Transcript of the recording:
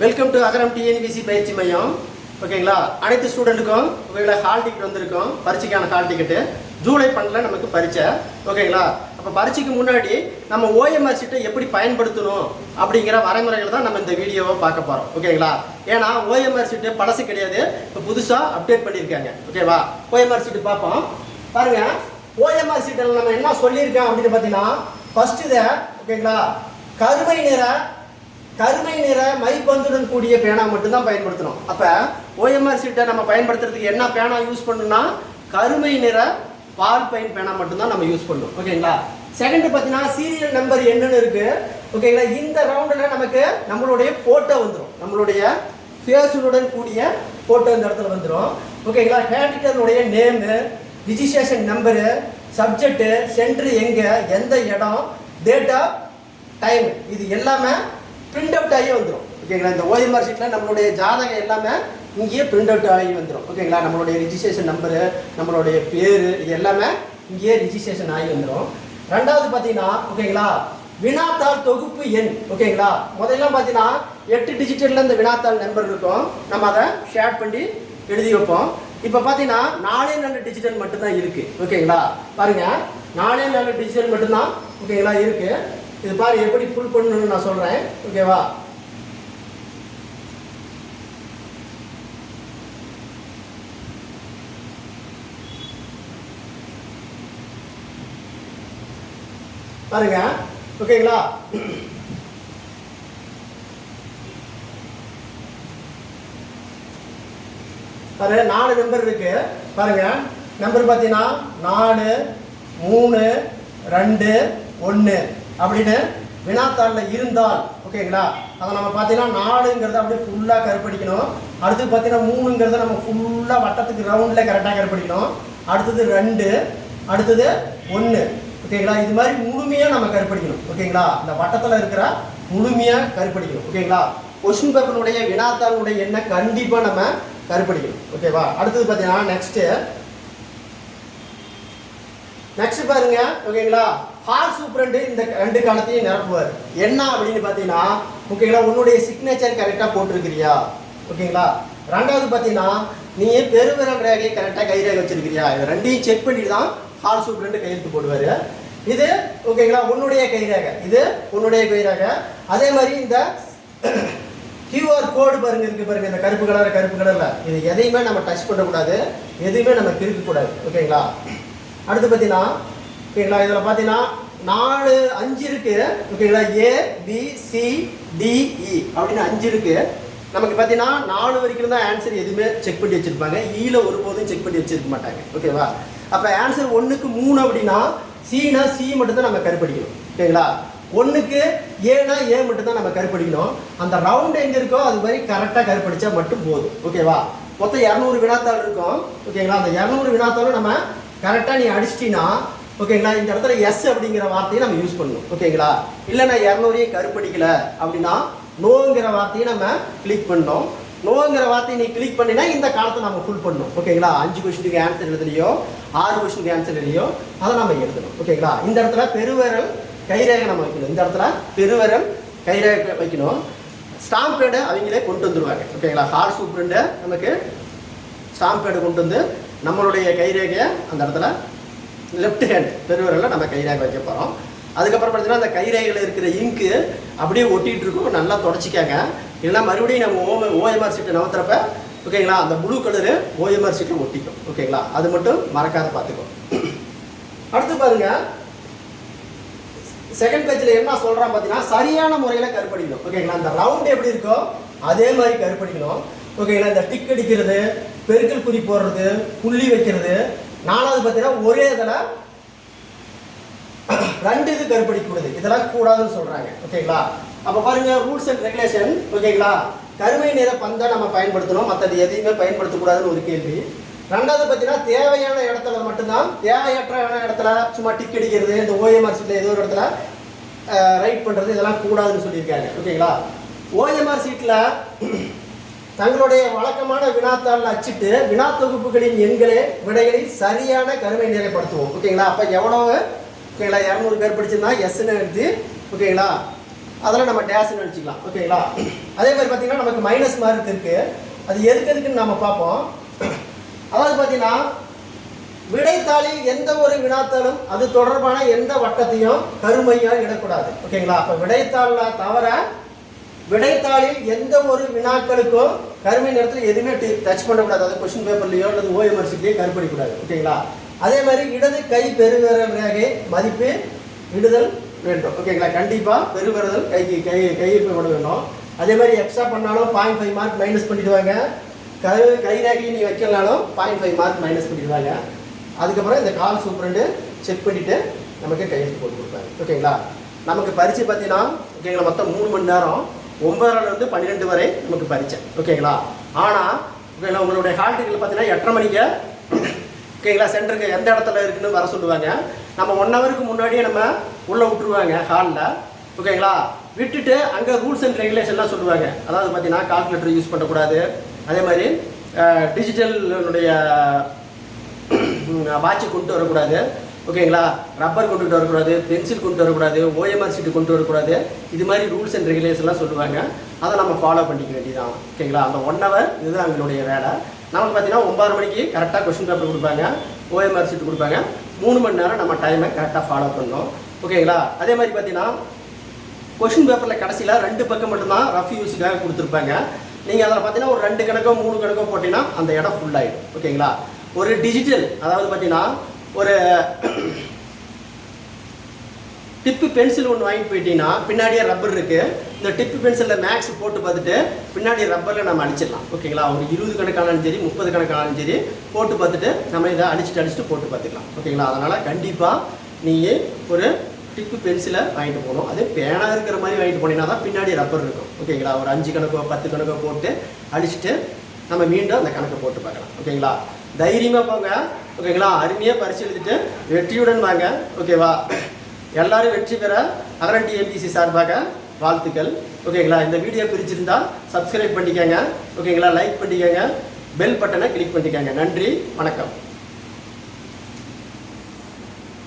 Welcome to Agaram TNPSC பயிற்சி மையம். ஓகேங்களா, அனைத்து ஸ்டூடெண்ட்டுக்கும் ஓகேங்களா ஹால் டிக்கெட் வந்திருக்கும். பரீட்சைக்கான ஹால் டிக்கெட்டு ஜூலை 12 நமக்கு பரீட்சை. ஓகேங்களா, அப்போ பரீட்சைக்கு முன்னாடி நம்ம ஓஎம்ஆர் ஷீட்டை எப்படி பயன்படுத்தணும் அப்படிங்கிற வரைமுறைகள் தான் நம்ம இந்த வீடியோவை பார்க்க போகிறோம். ஓகேங்களா, ஏன்னா ஓஎம்ஆர் ஷீட்டு பழசு கிடையாது, இப்போ புதுசாக அப்டேட் பண்ணியிருக்காங்க. ஓகேவா, ஓஎம்ஆர் ஷீட்டு பார்ப்போம். பாருங்கள், ஓஎம்ஆர் ஷீட்டில் நம்ம என்ன சொல்லியிருக்கோம் அப்படின்னு பார்த்தீங்கன்னா, ஃபர்ஸ்ட் இதை ஓகேங்களா கருமை நிற மைப்பந்துடன் கூடிய பேனா மட்டும்தான் பயன்படுத்தணும். அப்போ ஓஎம்ஆர் ஷீட்டை நம்ம பயன்படுத்துறதுக்கு என்ன பேனா யூஸ் பண்ணணும்னா கருமை நிற பால் பெயின் பேனா மட்டும்தான் நம்ம யூஸ் பண்ணணும். ஓகேங்களா, செகண்ட் பார்த்தீங்கன்னா சீரியல் நம்பர் என்னன்னு இருக்கு. ஓகேங்களா, இந்த ரவுண்டில் நமக்கு நம்மளுடைய ஃபோட்டோ வந்துடும், நம்மளுடைய ஃபேஸுடன் கூடிய ஃபோட்டோ இந்த இடத்துல வந்துடும். ஓகேங்களா, கேண்டிடேட்டுடைய name, registration number, subject, centre எங்கே, எந்த இடம், டேட் ஆஃப் டைம், இது எல்லாமே பிரிண்ட் அவுட் ஆகி வந்துடும். ஓகேங்களா, இந்த ஓஎம்ஆர் ஷீட்டில் நம்மளுடைய ஜாதகம் எல்லாமே இங்கேயே பிரிண்ட் அவுட் ஆகி வந்துடும். ஓகேங்களா, நம்மளுடைய ரிஜிஸ்ட்ரேஷன் நம்பரு, நம்மளுடைய பேர், இது எல்லாமே இங்கேயே ரிஜிஸ்ட்ரேஷன் ஆகி வந்துடும். ரெண்டாவது பார்த்தீங்கன்னா ஓகேங்களா வினாத்தாள் தொகுப்பு எண். ஓகேங்களா, முதல்லாம் பார்த்தீங்கன்னா 8 டிஜிட்டலில் இந்த வினாத்தாள் நம்பர் இருக்கும், நம்ம அதை ஷேர் பண்ணி எழுதி வைப்போம். இப்போ பார்த்தீங்கன்னா 4 டிஜிட்டல் மட்டும்தான் இருக்குது. ஓகேங்களா, பாருங்கள், 4 டிஜிட்டல் மட்டும்தான் ஓகேங்களா இருக்குது. இது பாரு எப்படி ஃபுல் பண்ணணும்னு நான் சொல்கிறேன். ஓகேவா, பாருங்க. ஓகேங்களா, பாருங்க 4 நம்பர் இருக்கு. பாருங்க, நம்பர் பார்த்தீங்கன்னா 4 3 2 1 அப்படின்னு வினாத்தாளில் இருந்தால் ஓகேங்களா, அதை நம்ம பார்த்தீங்கன்னா 4ங்கிறத அப்படியே ஃபுல்லாக கருப்படிக்கணும். அடுத்து பார்த்தீங்கன்னா 3ங்கிறத நம்ம ஃபுல்லாக வட்டத்துக்கு ரவுண்டில் கரெக்டாக கருப்படிக்கணும். அடுத்தது 2, அடுத்தது 1. ஓகேங்களா, இது மாதிரி முழுமையாக நம்ம கருப்படிக்கணும். ஓகேங்களா, இந்த வட்டத்தில் இருக்கிற முழுமையாக கருப்படிக்கணும். ஓகேங்களா, கொஸ்டின் பேப்பருடைய வினாத்தாளுடைய எண்ணை கண்டிப்பாக நம்ம கருப்படிக்கணும். ஓகேவா, அடுத்தது பார்த்தீங்கன்னா நெக்ஸ்ட் பாருங்க. ஓகேங்களா, ஹால் சூப்பரண்டு இந்த 2 காலத்தையும் நிரப்புவார். என்ன அப்படின்னு பார்த்தீங்கன்னா ஓகேங்களா, உன்னுடைய சிக்னேச்சர் கரெக்டாக போட்டிருக்கிறியா. ஓகேங்களா, ரெண்டாவது பார்த்தீங்கன்னா நீ பெருவிரல் ரேகையை கரெக்டாக கைரேகை வச்சிருக்கிறியா. இது ரெண்டையும் செக் பண்ணிட்டு தான் ஹால் சூப்பரண்டு கையெழுத்து போடுவார். இது ஓகேங்களா உன்னுடைய கைரேகை, இது உன்னுடைய கைரேகை. அதே மாதிரி இந்த QR கோடு பாருங்க இருக்கு பாருங்க, இந்த கருப்பு கலரில் இது எதையுமே நம்ம டச் பண்ணக்கூடாது, எதுவுமே நம்ம கிறுக்கக்கூடாது. ஓகேங்களா, அடுத்து பார்த்தீங்கன்னா ஓகேங்களா இதில் பார்த்தீங்கன்னா 4 5 இருக்கு. ஓகேங்களா, ABCDE அப்படின்னு 5 இருக்கு. நமக்கு பார்த்தீங்கன்னா 4 வரைக்கும் தான் ஆன்சர் எதுவுமே செக் பண்ணி வச்சிருப்பாங்க, ஈல ஒருபோதும் செக் பண்ணி வச்சிருக்க மாட்டாங்க. ஓகேவா, அப்போ ஆன்சர் 1க்கு 3 அப்படின்னா சினா சி மட்டும்தான் நம்ம கருப்படிக்கணும். ஓகேங்களா, 1க்கு ஏனா ஏ மட்டும்தான் நம்ம கருப்படிக்கணும். அந்த ரவுண்ட் எங்கே இருக்கோ அது மாதிரி கரெக்டாக கருப்படிச்சா மட்டும் போதும். ஓகேவா, மொத்தம் 200 வினாத்தாள் இருக்கும். ஓகேங்களா, அந்த 200 வினாத்தாளும் நம்ம கரெக்டாக நீ அடிச்சிட்டினா ஓகேங்களா, இந்த இடத்துல எஸ் அப்படிங்கிற வார்த்தையை நம்ம யூஸ் பண்ணணும். ஓகேங்களா, இல்லை நான் 200ஐயும் கருப்படிக்கல அப்படின்னா நோங்கிற வார்த்தையை நம்ம கிளிக் பண்ணணும். நோங்கிற வார்த்தையை நீ கிளிக் பண்ணினா இந்த காலத்தை நம்ம ஃபுல் பண்ணணும். ஓகேங்களா, 5 கொஸ்டினுக்கு ஆன்சர் எழுதலையோ 6 கொஸ்டினுக்கு ஆன்சர் எழுதியோ அதை நம்ம எழுதணும். ஓகேங்களா, இந்த இடத்துல பெருவிரல் கைரேகை நம்ம வைக்கணும். இந்த இடத்துல பெருவிரல் கைரேகை வைக்கணும். ஸ்டாம்ப் பேடை அவங்களே கொண்டு வந்துடுவாங்க. ஓகேங்களா, ஹால் சூப்பரண்டு நமக்கு ஸ்டாம்ப் பேடை கொண்டு வந்து நம்மளுடைய கைரேகையை அந்த இடத்துல லெஃப்ட் ஹேண்ட் பெருவிரலில் நம்ம கைரேகை வைக்க போகிறோம். அதுக்கப்புறம் பார்த்தீங்கன்னா அந்த கைரேகையில் இருக்கிற இங்கு அப்படியே ஒட்டிகிட்டு இருக்கும், நல்லா தொடச்சிக்காங்க. இல்லைன்னா மறுபடியும் நம்ம ஓஎம்ஆர் ஷீட்டை நகர்த்துறப்ப ஓகேங்களா அந்த ப்ளூ கலரு ஓஎம்ஆர் ஷீட்டில் ஒட்டிக்கும். ஓகேங்களா, அது மட்டும் மறக்காத பார்த்துக்கோ. அடுத்து பாருங்க, செகண்ட் பேஜில் என்ன சொல்கிறான் பார்த்தீங்கன்னா சரியான முறையில் கருப்படிக்கணும். ஓகேங்களா, அந்த ரவுண்டு எப்படி இருக்கோ அதே மாதிரி கருப்படிக்கணும். ஓகேங்களா, இந்த டிக் அடிக்கிறது, பெருக்கல் குறி போடுறது, புள்ளி வைக்கிறது. 4வது பார்த்தீங்கன்னா ஒரே இதில் 2 இது கருப்படிக்கூடாது, இதெல்லாம் கூடாதுன்னு சொல்கிறாங்க. ஓகேங்களா, அப்போ பாருங்க ரூல்ஸ் அண்ட் ரெகுலேஷன். ஓகேங்களா, கருமை நிற பந்தை நம்ம பயன்படுத்தணும், மற்றது எதையுமே பயன்படுத்தக்கூடாதுன்னு ஒரு கேள்வி. 2வது பார்த்தீங்கன்னா தேவையான இடத்துல மட்டும்தான், தேவையற்ற இடத்துல சும்மா டிக் அடிக்கிறது, இந்த ஓஎம்ஆர் ஷீட்டில் ஏதோ ஒரு இடத்துல ரைட் பண்ணுறது, இதெல்லாம் கூடாதுன்னு சொல்லியிருக்காங்க. ஓகேங்களா, ஓஎம்ஆர் ஷீட்டில் தங்களுடைய வழக்கமான வினாத்தாள் அச்சிட்டு வினா தொகுப்புகளின் எண்களை விடைகளை சரியான கருமை நிறைப்படுத்துவோம். ஓகேங்களா, அப்போ எவ்வளவு ஓகேங்களா 200 பேர் படிச்சிருந்தா எஸ்ன்னு எடுத்து ஓகேங்களா அதில் நம்ம டேஷ்ன்னு அடிச்சுக்கலாம். ஓகேங்களா, அதே மாதிரி பார்த்தீங்கன்னா நமக்கு மைனஸ் மார்க் இருக்குது. அது எதுக்குன்னு நம்ம பார்ப்போம். அதாவது பார்த்தீங்கன்னா விடைத்தாளில் எந்த ஒரு வினாத்தாளும் அது தொடர்பான எந்த வட்டத்தையும் கருமையாக இடக்கூடாது. ஓகேங்களா? அப்போ விடைத்தாளில் தவிர விடைத்தாளில் எந்த ஒரு வினாக்களுக்கும் கருமை நேரத்தில் எதுவுமே டச் பண்ணக்கூடாது. அது கொஸ்டின் பேப்பர்லையோ அல்லது ஓஎம்ஆர்சிலையோ கருப்படிக்கூடாது. ஓகேங்களா? அதே மாதிரி இடது கை பெருவிரல் ரேகை மதிப்பு இடுதல் வேண்டும். ஓகேங்களா? கண்டிப்பாக பெருவிரல் கையிருப்பு விட வேண்டும். அதே மாதிரி எக்ஸ்ட்ரா பண்ணாலும் 0.5 மார்க் மைனஸ் பண்ணிடுவாங்க. கை ரேகையை நீ வைக்கலனாலும் 0.5 மார்க் மைனஸ் பண்ணிடுவாங்க. அதுக்கப்புறம் இந்த கால் சூப்பரண்டு செக் பண்ணிவிட்டு நமக்கு கையெழுத்து போட்டு கொடுப்பாங்க. ஓகேங்களா? நமக்கு பரீட்சை பார்த்தீங்கன்னா ஓகேங்களா மொத்தம் 3 மணி நேரம் 9:30 12 வரை நமக்கு பரீட்சை. ஓகேங்களா? ஆனால் ஓகேங்களா உங்களுடைய ஹால் டிக்கெட் பார்த்தீங்கன்னா 8:30 மணிக்கு ஓகேங்களா சென்டருக்கு எந்த இடத்துல இருக்குன்னு வர சொல்லுவாங்க. நம்ம 1 ஹவருக்கு முன்னாடியே நம்ம உள்ளே விட்டுருவாங்க ஹாலில். ஓகேங்களா? விட்டுட்டு அங்கே ரூல்ஸ் அண்ட் ரெகுலேஷன்லாம் சொல்லுவாங்க. அதாவது பார்த்தீங்கன்னா கால்குலேட்டர் யூஸ் பண்ணக்கூடாது. அதே மாதிரி டிஜிட்டலுடைய வாட்சை கொண்டு வரக்கூடாது. ஓகேங்களா? ரப்பர் கொண்டுட்டு வரக்கூடாது, பென்சில் கொண்டு வரக்கூடாது, ஓஎம்ஆர் சீட்டு கொண்டு வரக்கூடாது. இது மாதிரி ரூல்ஸ் அண்ட் ரெகுலேஷன்லாம் சொல்லுவாங்க. அதை நம்ம ஃபாலோ பண்ணிக்க வேண்டியதான். ஓகேங்களா? அந்த 1 ஹவர் இதுதான் எங்களுடைய வேலை. நமக்கு பார்த்தீங்கன்னா 9:30 மணிக்கு கரெக்டாக கொஸ்டின் பேப்பர் கொடுப்பாங்க, ஓஎம்ஆர் சீட்டு கொடுப்பாங்க. 3 மணி நேரம் நம்ம டைமை கரெக்டாக ஃபாலோ பண்ணணும். ஓகேங்களா? அதே மாதிரி பார்த்தீங்கன்னா கொஸ்டின் பேப்பரில் கடைசியில் 2 பக்கம் மட்டும்தான் ரஃப் யூஸுக்காக கொடுத்துருப்பாங்க. நீங்கள் அதில் பார்த்தீங்கன்னா ஒரு 2 கணக்கோ 3 கணக்கோ போட்டிங்கன்னா அந்த இடம் ஃபுல் ஆகிடும். ஓகேங்களா? ஒரு டிஜிட்டல் அதாவது பார்த்தீங்கன்னா ஒரு டிப்பு பென்சில் ஒன்று வாங்கிட்டு போயிட்டீங்கன்னா பின்னாடியே ரப்பர் இருக்குது. இந்த டிப்பு பென்சிலில் மேக்ஸ் போட்டு பார்த்துட்டு பின்னாடி ரப்பரில் நம்ம அடிச்சிடலாம். ஓகேங்களா? ஒரு 20 கணக்கானாலும் சரி 30 கணக்கானாலும் சரி போட்டு பார்த்துட்டு நம்ம இதை அடிச்சுட்டு போட்டு பார்த்துக்கலாம். ஓகேங்களா? அதனால் கண்டிப்பாக நீங்கள் ஒரு டிப்பு பென்சிலை வாங்கிட்டு போகணும். அதே பேனா இருக்கிற மாதிரி வாங்கிட்டு போனீங்கன்னா தான் பின்னாடி ரப்பர் இருக்கும். ஓகேங்களா? ஒரு 5 கணக்கோ 10 கணக்கோ போட்டு அடிச்சுட்டு நம்ம மீண்டும் அந்த கணக்கை போட்டு பார்க்கலாம். ஓகேங்களா? தைரியமாக போங்க. ஓகேங்களா? அருமையாக பரிசு எழுதிட்டு வெற்றியுடன் வாங்க. ஓகேவா? எல்லாரும் வெற்றி பெற அகரன் டிஎன்பிசி சார்பாக வாழ்த்துக்கள். ஓகேங்களா? இந்த வீடியோ பிடிச்சிருந்தா சப்ஸ்கிரைப் பண்ணிக்கோங்க. ஓகேங்களா? லைக் பண்ணிக்கோங்க. பெல் பட்டனை கிளிக் பண்ணிக்கோங்க. நன்றி, வணக்கம்.